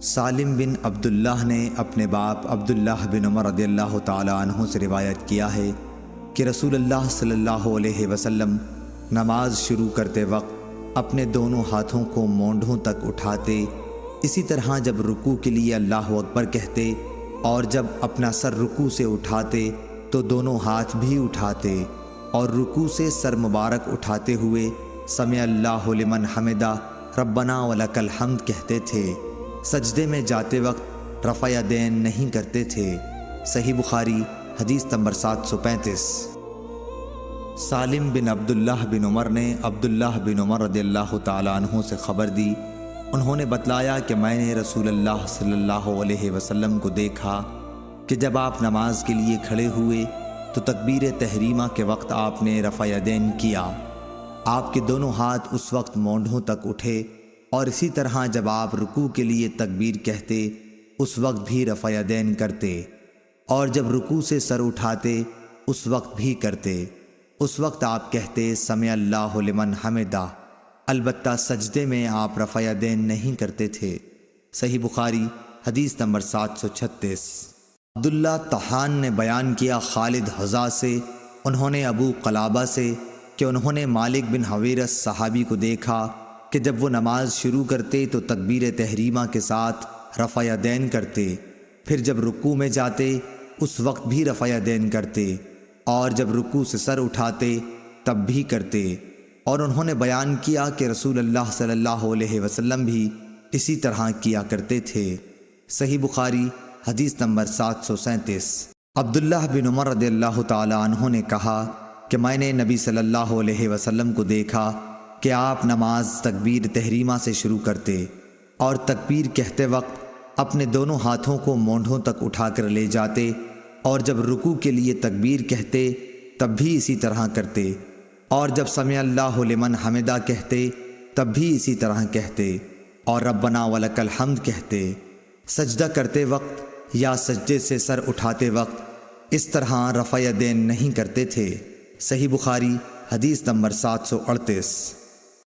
سالم بن عبداللہ نے اپنے باپ عبداللہ بن عمر رضی اللہ تعالیٰ عنہ سے روایت کیا ہے کہ رسول اللہ صلی اللہ علیہ وسلم نماز شروع کرتے وقت اپنے دونوں ہاتھوں کو مونڈھوں تک اٹھاتے، اسی طرح جب رکوع کے لیے اللہ اکبر کہتے اور جب اپنا سر رکوع سے اٹھاتے تو دونوں ہاتھ بھی اٹھاتے، اور رکوع سے سر مبارک اٹھاتے ہوئے سمع اللہ لمن حمدہ ربنا ولک الحمد کہتے تھے۔ سجدے میں جاتے وقت رفع یدین نہیں کرتے تھے۔ صحیح بخاری حدیث نمبر 735۔ سالم بن عبداللہ بن عمر نے عبداللہ بن عمر رضی اللہ تعالیٰ عنہ سے خبر دی، انہوں نے بتلایا کہ میں نے رسول اللہ صلی اللہ علیہ وسلم کو دیکھا کہ جب آپ نماز کے لیے کھڑے ہوئے تو تکبیر تحریمہ کے وقت آپ نے رفع یدین کیا، آپ کے دونوں ہاتھ اس وقت مونڈھوں تک اٹھے، اور اسی طرح جب آپ رکوع کے لیے تکبیر کہتے اس وقت بھی رفع یدین کرتے، اور جب رکوع سے سر اٹھاتے اس وقت بھی کرتے۔ اس وقت آپ کہتے سمع اللہ لمن حمدہ، البتہ سجدے میں آپ رفع یدین نہیں کرتے تھے۔ صحیح بخاری حدیث نمبر 736۔ عبداللہ طحان نے بیان کیا خالد حذا سے، انہوں نے ابو قلابہ سے کہ انہوں نے مالک بن حویرث صحابی کو دیکھا کہ جب وہ نماز شروع کرتے تو تکبیر تحریمہ کے ساتھ رفع یدین کرتے، پھر جب رکوع میں جاتے اس وقت بھی رفع یدین کرتے، اور جب رکوع سے سر اٹھاتے تب بھی کرتے، اور انہوں نے بیان کیا کہ رسول اللہ صلی اللہ علیہ وسلم بھی اسی طرح کیا کرتے تھے۔ صحیح بخاری حدیث نمبر 737۔ عبداللہ بن عمر رضی اللہ تعالیٰ عنہ نے کہا کہ میں نے نبی صلی اللہ علیہ وسلم کو دیکھا کہ آپ نماز تکبیر تحریمہ سے شروع کرتے اور تکبیر کہتے وقت اپنے دونوں ہاتھوں کو مونڈھوں تک اٹھا کر لے جاتے، اور جب رکوع کے لیے تکبیر کہتے تب بھی اسی طرح کرتے، اور جب سمع اللہ لمن حمدہ کہتے تب بھی اسی طرح کہتے، اور ربنا ولک الحمد کہتے۔ سجدہ کرتے وقت یا سجدے سے سر اٹھاتے وقت اس طرح رفع یدین نہیں کرتے تھے۔ صحیح بخاری حدیث نمبر 738۔